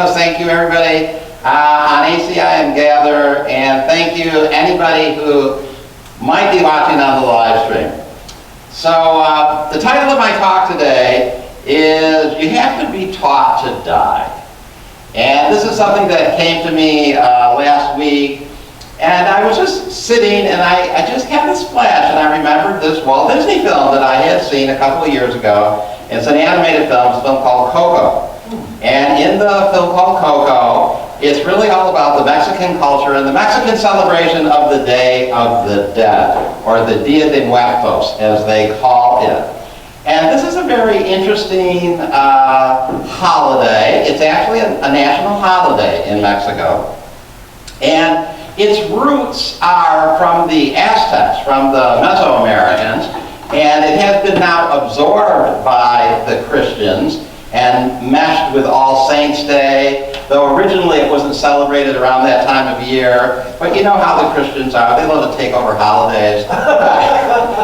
Yes, thank you everybody on ACI and Gather, and thank you anybody who might be watching on the live stream. So the title of my talk today is You Have to Be Taught to Die. And this is something that came to me last week, and I was just sitting and I just had this flash, and I remembered this Walt Disney film that I had seen a couple of years ago. It's an animated film. It's a film called Coco. And in the film called Coco, it's really all about the Mexican culture and the Mexican celebration of the Day of the Dead, or the Dia de Muertos, as they call it. And this is a very interesting holiday. It's actually a national holiday in Mexico. And its roots are from the Aztecs, from the Mesoamericans, and it has been now absorbed by the Christians and meshed with All Saints' Day, though originally it wasn't celebrated around that time of year. But you know how the Christians are. They love to take over holidays.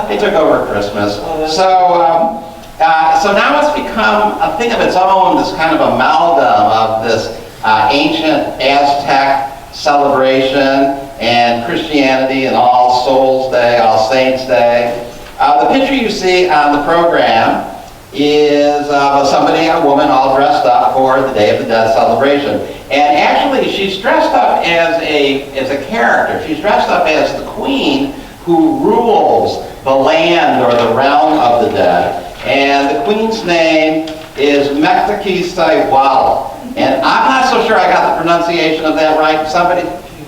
They took over Christmas. So now it's become a thing of its own, this kind of amalgam of this ancient Aztec celebration and Christianity and All Souls' Day, All Saints' Day. The picture you see on the program is somebody, a woman, all dressed up for the Day of the Dead celebration. And actually, she's dressed up as a character. She's dressed up as the queen who rules the land or the realm of the dead. And the queen's name is Ponticello. And I'm not so sure I got the pronunciation of that right.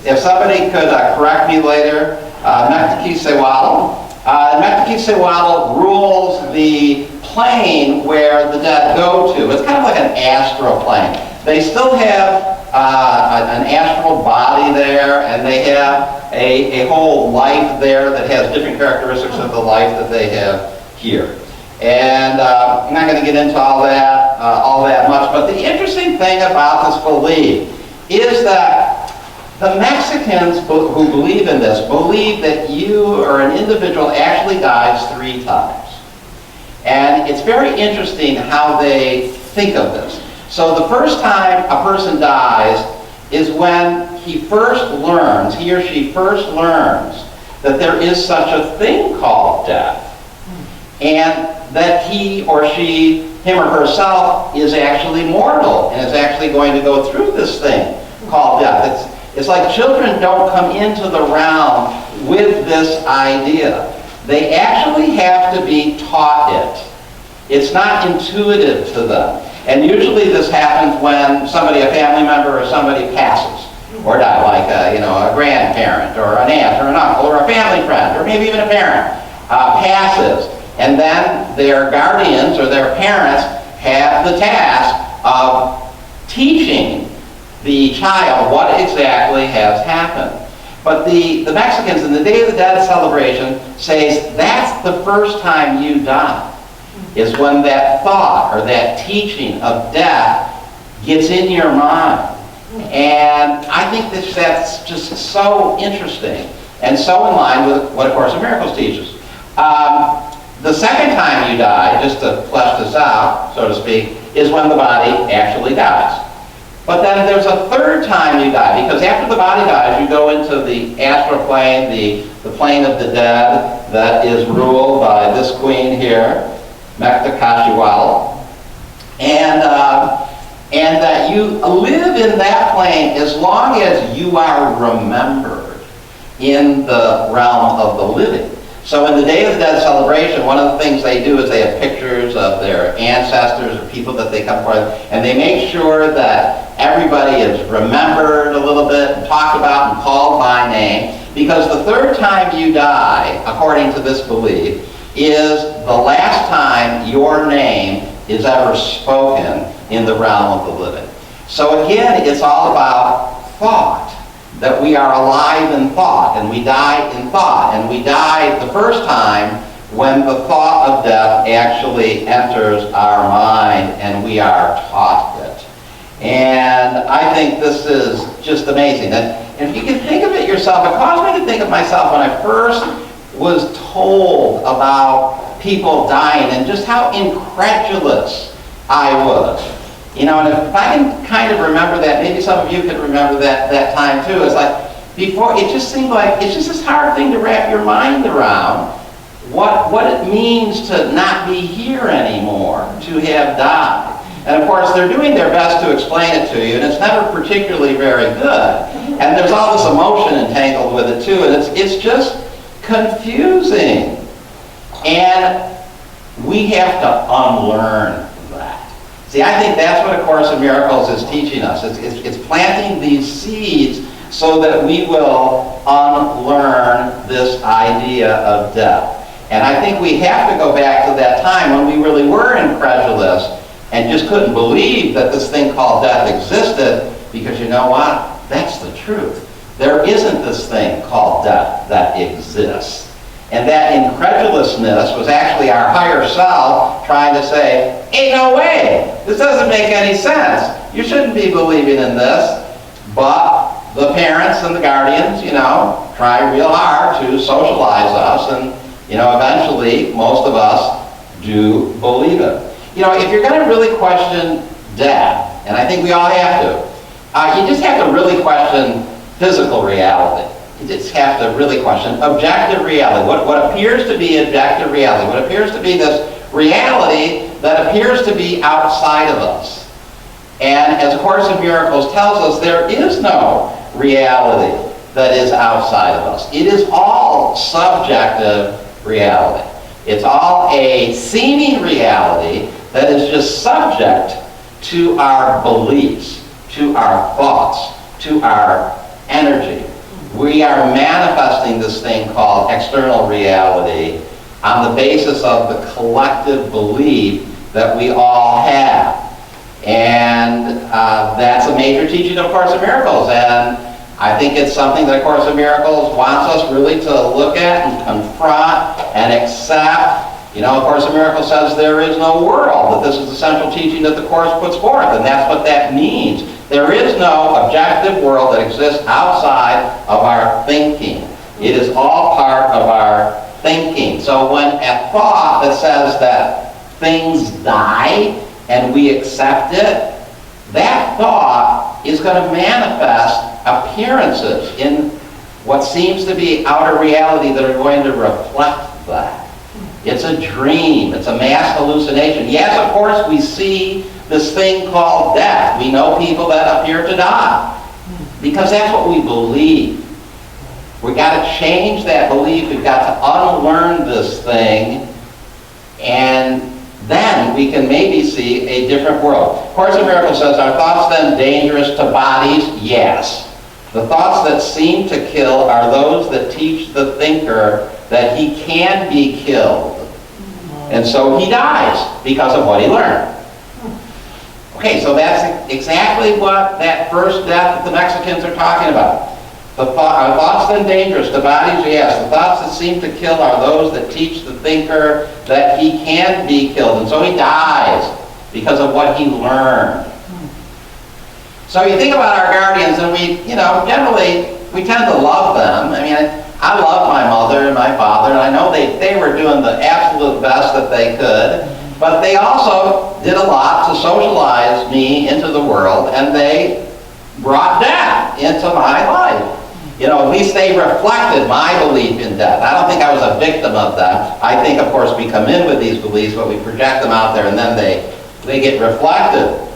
If somebody could correct me later, Ponticello. Ponticello rules the plane where the dead go to. It's kind of like an astral plane. They still have an astral body there, and they have a whole life there that has different characteristics of the life that they have here. And I'm not going to get into all that much, but the interesting thing about this belief is that the Mexicans who believe in this believe that you or an individual actually dies 3 times. And it's very interesting how they think of this. So the first time a person dies is when he or she first learns that there is such a thing called death. And that he or she, him or herself, is actually mortal and is actually going to go through this thing called death. It's like children don't come into the realm with this idea. They actually have to be taught it. It's not intuitive to them. And usually this happens when somebody, a family member or somebody passes or dies, like a grandparent or an aunt or an uncle or a family friend or maybe even a parent passes. And then their guardians or their parents have the task of teaching the child what exactly has happened. But the Mexicans in the Day of the Dead celebration says that's the first time you die, is when that thought or that teaching of death gets in your mind. And I think that's just so interesting and so in line with what A Course in Miracles teaches. The second time you die, just to flesh this out, so to speak, is when the body actually dies. But then there's a third time you die, because after the body dies, you go into the astral plane, the plane of the dead that is ruled by this queen here, Ponticello, and that you live in that plane as long as you are remembered in the realm of the living. So in the Day of the Dead celebration, one of the things they do is they have pictures of their ancestors or people that they come forth, and they make sure that everybody is remembered a little bit and talked about and called by name, because the third time you die, according to this belief, is the last time your name is ever spoken in the realm of the living. So again, it's all about thought. That we are alive in thought, and we die in thought, and we die the first time when the thought of death actually enters our mind and we are taught it. And I think this is just amazing. And if you can think of it yourself, it caused me to think of myself when I first was told about people dying and just how incredulous I was. You know, and if I can kind of remember that, maybe some of you could remember that time too. It's like, before, it just seemed like, it's just this hard thing to wrap your mind around, what it means to not be here anymore, to have died. And of course, they're doing their best to explain it to you, and it's never particularly very good. And there's all this emotion entangled with it too, and it's just confusing. And we have to unlearn that. See, I think that's what A Course in Miracles is teaching us. It's planting these seeds so that we will unlearn this idea of death. And I think we have to go back to that time when we really were incredulous and just couldn't believe that this thing called death existed, because you know what? That's the truth. There isn't this thing called death that exists. And that incredulousness was actually our higher self trying to say, ain't no way, this doesn't make any sense. You shouldn't be believing in this. But the parents and the guardians, you know, try real hard to socialize us, and, you know, eventually most of us do believe it. You know, if you're going to really question death, and I think we all have to, you just have to really question physical reality. You just have to really question objective reality. What appears to be objective reality, what appears to be this reality that appears to be outside of us. And as A Course in Miracles tells us, there is no reality that is outside of us. It is all subjective reality. It's all a seeming reality that is just subject to our beliefs, to our thoughts, to our energy. We are manifesting this thing called external reality on the basis of the collective belief that we all have. And that's a major teaching of A Course in Miracles. And I think it's something that A Course in Miracles wants us really to look at and confront and accept. You know, A Course in Miracles says there is no world, that this is the central teaching that the Course puts forth, and that's what that means. There is no objective world that exists outside of our thinking. It is all part of our thinking. So when a thought that says that things die and we accept it, that thought is going to manifest appearances in what seems to be outer reality that are going to reflect that. It's a dream. It's a mass hallucination. Yes, of course, we see this thing called death. We know people that appear to die because that's what we believe. We've got to change that belief. We've got to unlearn this thing, and then we can maybe see a different world. Course in Miracles says, are thoughts then dangerous to bodies? Yes. The thoughts that seem to kill are those that teach the thinker that he can be killed. And so he dies because of what he learned. Okay, so that's exactly what that first death that the Mexicans are talking about. Are thoughts then dangerous to bodies? Yes. The thoughts that seem to kill are those that teach the thinker that he can be killed. And so he dies because of what he learned. So you think about our guardians, and we, you know, generally, we tend to love them. I mean, I love my mother and my father, and I know they were doing the absolute best that they could, but they also did a lot to socialize me into the world, and they brought death into my life. You know, at least they reflected my belief in death. I don't think I was a victim of that. I think, of course, we come in with these beliefs, but we project them out there, and then they get reflected.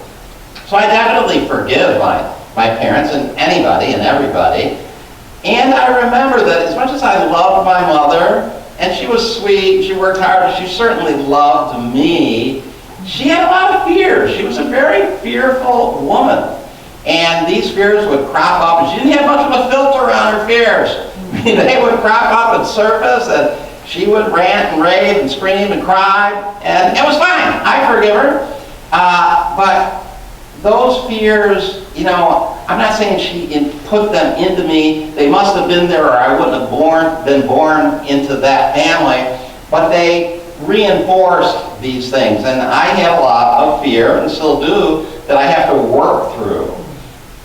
So I definitely forgive my parents and anybody and everybody. And I remember that as much as I loved my mother, and she was sweet, she worked hard, she certainly loved me, she had a lot of fears. She was a very fearful woman. And these fears would crop up, and she didn't have much of a filter on her fears. I mean, they would crop up and surface, and she would rant and rave and scream and cry, and it was fine. I forgive her. But those fears, you know, I'm not saying she put them into me. They must have been there, or I wouldn't have been born into that family. But they reinforced these things. And I had a lot of fear, and still do, that I have to work through.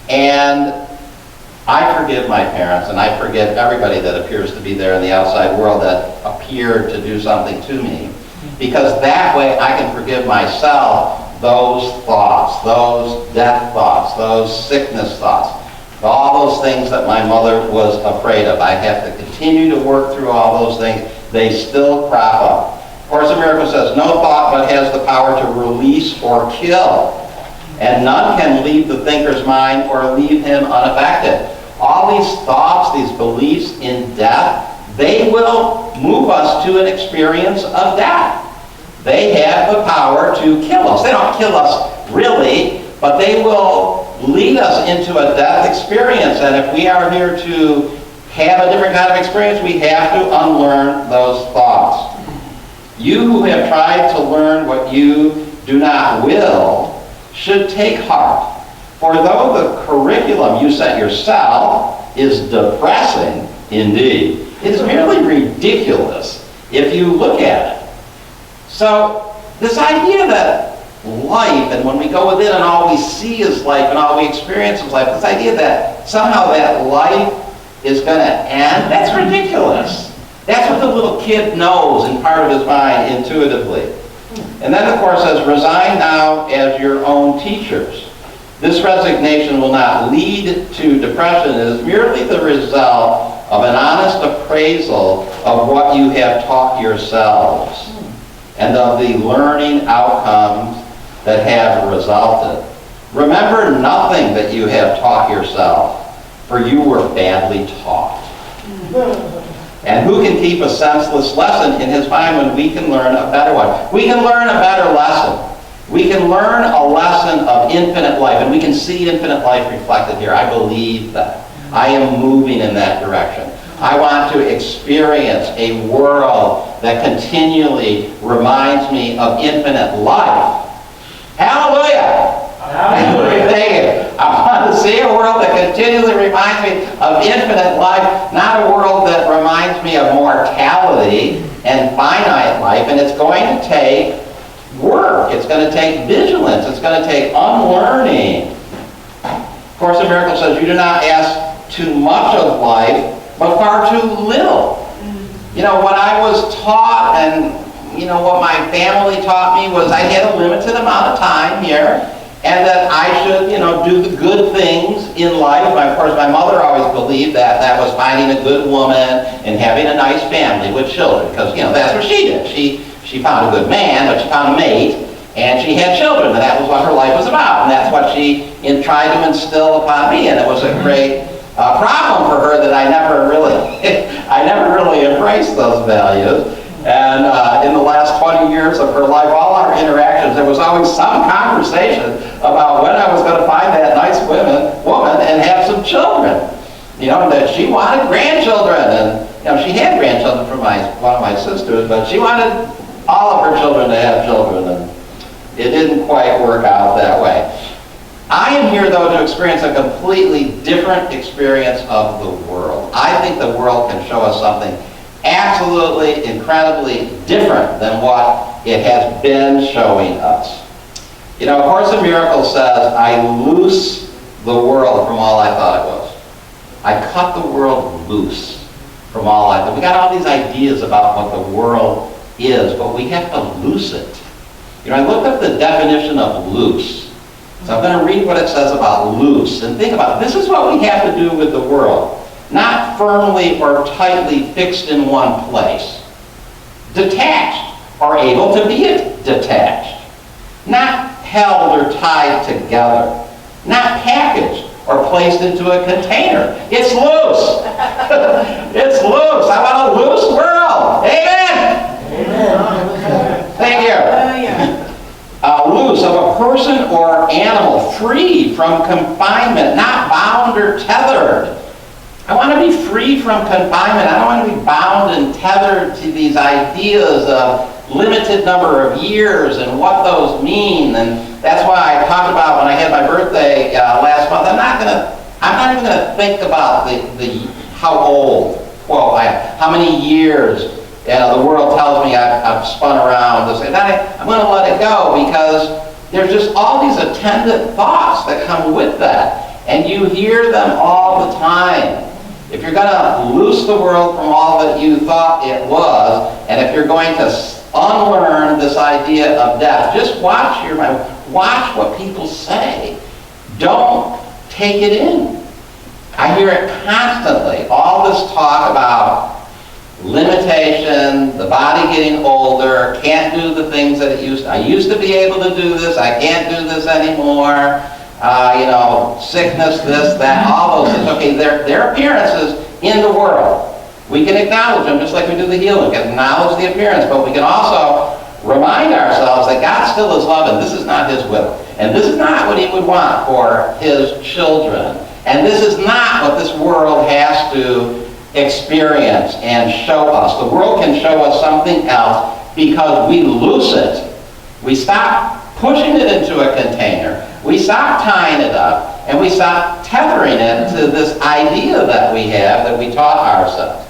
And I forgive my parents, and I forgive everybody that appears to be there in the outside world that appeared to do something to me. Because that way I can forgive myself those thoughts, those death thoughts, those sickness thoughts, all those things that my mother was afraid of. I have to continue to work through all those things. They still crop up. Course in Miracles says, no thought but has the power to release or kill, and none can leave the thinker's mind or leave him unaffected. All these thoughts, these beliefs in death, they will move us to an experience of death. They have the power to kill us. They don't kill us really, but they will lead us into a death experience. And if we are here to have a different kind of experience, we have to unlearn those thoughts. You who have tried to learn what you do not will should take heart. For though the curriculum you set yourself is depressing indeed, it is merely ridiculous if you look at it. So this idea that life, and when we go within and all we see is life and all we experience is life, this idea that somehow that life is going to end, that's ridiculous. That's what the little kid knows in part of his mind intuitively. And then the Course says, resign now as your own teachers. This resignation will not lead to depression. It is merely the result of an honest appraisal of what you have taught yourselves and of the learning outcomes that have resulted. Remember nothing that you have taught yourself, for you were badly taught. And who can keep a senseless lesson in his mind when we can learn a better one? We can learn a better lesson. We can learn a lesson of infinite life, and we can see infinite life reflected here. I believe that. I am moving in that direction. I want to experience a world that continually reminds me of infinite life. Hallelujah! Hallelujah! Thank you. I want to see a world that continually reminds me of infinite life, not a world that reminds me of mortality and finite life, and it's going to take work. It's going to take vigilance. It's going to take unlearning. Course in Miracles says, you do not ask too much of life, but far too little. You know, what I was taught and, you know, what my family taught me was I had a limited amount of time here, and that I should, you know, do the good things in life. Of course, my mother always believed that that was finding a good woman and having a nice family with children, because, you know, that's what she did. She found a good man, but she found a mate, and she had children, and that was what her life was about, and that's what she tried to instill upon me, and it was a great problem for her that I never really embraced those values. And in the last 20 years of her life, all our interactions, there was always some conversation about when I was going to find that nice woman and have some children. You know, that she wanted grandchildren, and you know, she had grandchildren from one of my sisters, but she wanted all of her children to have children, and it didn't quite work out that way. I am here, though, to experience a completely different experience of the world. I think the world can show us something absolutely, incredibly different than what it has been showing us. You know, A Course in Miracles says, I loose the world from all I thought it was. I cut the world loose from all I thought. We got all these ideas about what the world is, but we have to loose it. You know, I looked up the definition of loose. So I'm going to read what it says about loose. And think about it. This is what we have to do with the world. Not firmly or tightly fixed in one place. Detached, or able to be detached. Not held or tied together. Not packaged or placed into a container. It's loose. It's loose. I want a loose world. Amen. Amen. Thank you. Loose of a person or animal, free from confinement, not bound or tethered. I want to be free from confinement. I don't want to be bound and tethered to these ideas of limited number of years and what those mean. And that's why I talked about when I had my birthday last month. I'm not even going to think about the how old, quote, how many years. You know, the world tells me I've spun around. I'm going to let it go, because there's just all these attendant thoughts that come with that. And you hear them all the time. If you're going to loose the world from all that you thought it was, and if you're going to unlearn this idea of death, just watch watch what people say. Don't take it in. I hear it constantly. All this talk about limitation, the body getting older, can't do the things that it used to. I used to be able to do this, I can't do this anymore. Sickness, this, that, all those things. Okay, they're appearances in the world. We can acknowledge them just like we do the healing. We can acknowledge the appearance, but we can also remind ourselves that God still is love, and this is not His will. And this is not what He would want for His children. And this is not what this world has to experience and show us. The world can show us something else because we loose it. We stop pushing it into a container. We stop tying it up, and we stop tethering it to this idea that we have, that we taught ourselves.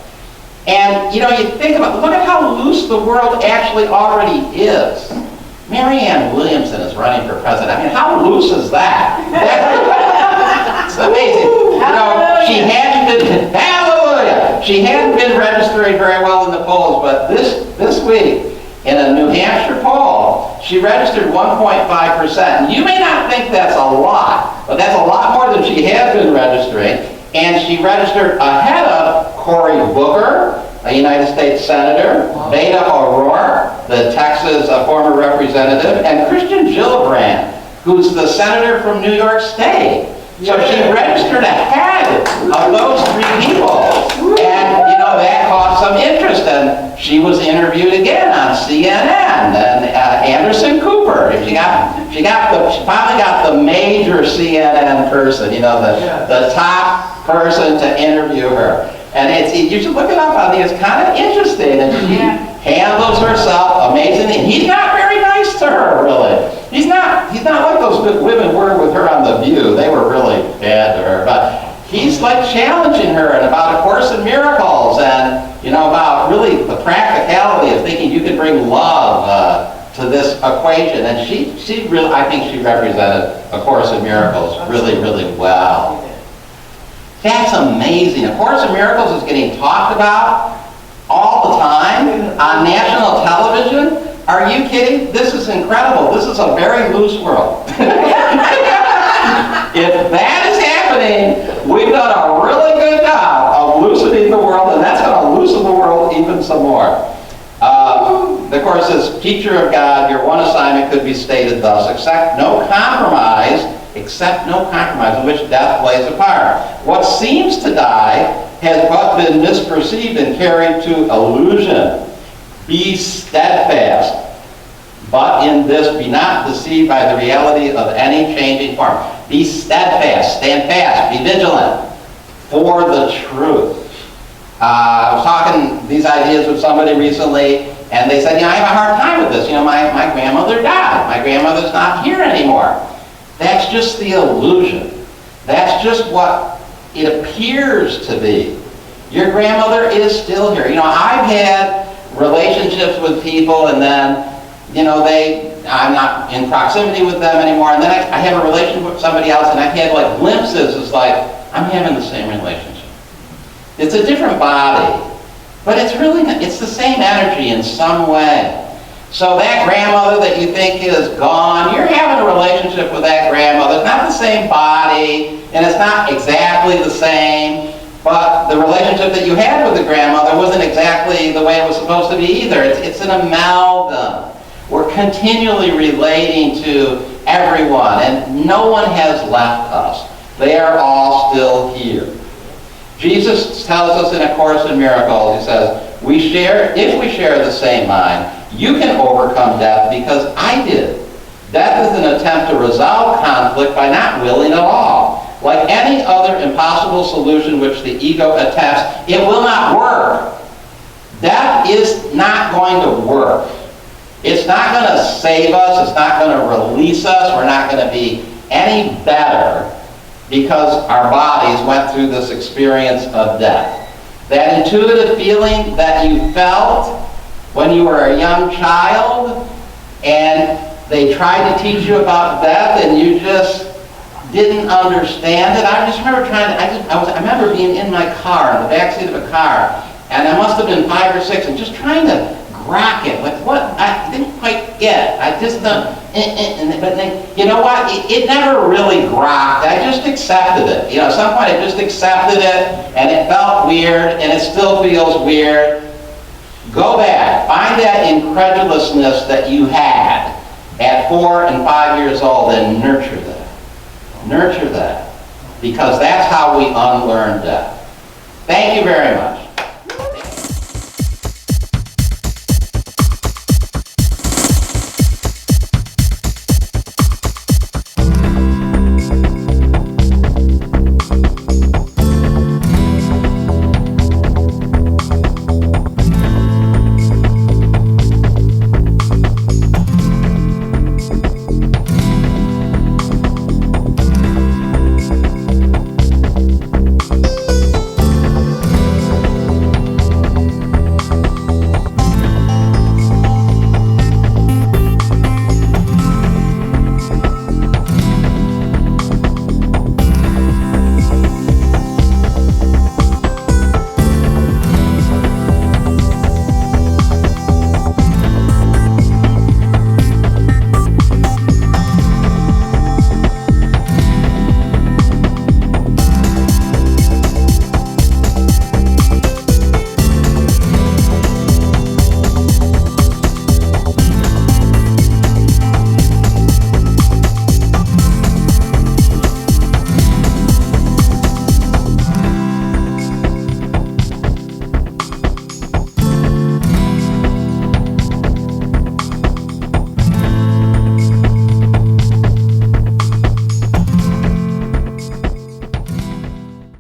And, you think about, look at how loose the world actually already is. Marianne Williamson is running for president. I mean, how loose is that? It's amazing. She hadn't been, hallelujah! She hadn't been registering very well in the polls, but this week, in a New Hampshire poll, she registered 1.5%. And you may not think that's a lot, but that's a lot more than she had been registering. And she registered ahead of Cory Booker, a United States Senator, Beto O'Rourke, the Texas former representative, and Christian Gillibrand, who's the senator from New York State. So she registered ahead of those three people. And, that caused some interest. And she was interviewed again on CNN. And Anderson Cooper, she finally got the major CNN person, the top person to interview her. And you should look it up on it's kind of interesting. And she handles herself amazingly. And he's not very nice to her, really. He's not like those good women were with her on The View. They were really bad to her. But he's like challenging her and about A Course in Miracles and, about really the practicality of thinking you can bring love to this equation. And she really, I think she represented A Course in Miracles really, really well. That's amazing. A Course in Miracles is getting talked about all the time on national television. Are you kidding? This is incredible. This is a very loose world. If that is happening, we've done a really good job of loosening the world, and that's going to loosen the world even some more. The Course says, teacher of God, your one assignment could be stated thus: accept no compromise in which death plays a part. What seems to die has but been misperceived and carried to illusion. Be steadfast, but in this be not deceived by the reality of any changing form. Be steadfast, stand fast, be vigilant for the truth. I was talking these ideas with somebody recently, and they said, I have a hard time with this. My grandmother died. My grandmother's not here anymore. That's just the illusion. That's just what it appears to be. Your grandmother is still here. I've had relationships with people, and then, I'm not in proximity with them anymore, and then I have a relationship with somebody else, and I've had like glimpses. It's like, I'm having the same relationship. It's a different body, but it's the same energy in some way. So that grandmother that you think is gone, you're having a relationship with that grandmother. It's not the same body, and it's not exactly the same, but the relationship that you had with the grandmother wasn't exactly the way it was supposed to be either. It's an amalgam. We're continually relating to everyone, and no one has left us. They are all still here. Jesus tells us in A Course in Miracles, he says, if we share the same mind, you can overcome death because I did. Death is an attempt to resolve conflict by not willing at all. Like any other impossible solution which the ego attempts, it will not work. Death is not going to work. It's not going to save us. It's not going to release us. We're not going to be any better because our bodies went through this experience of death. That intuitive feeling that you felt when you were a young child and they tried to teach you about death and you just didn't understand it. I just remember I remember being in my car, in the backseat of a car, and I must have been 5 or 6, and just trying to grok it. What? I didn't quite get. I just don't. But then, you know what? It never really grokked. I just accepted it. At some point I just accepted it, and it felt weird, and it still feels weird. Go back. Find that incredulousness that you had at 4 and 5 years old, and nurture that. Nurture that. Because that's how we unlearn death. Thank you very much.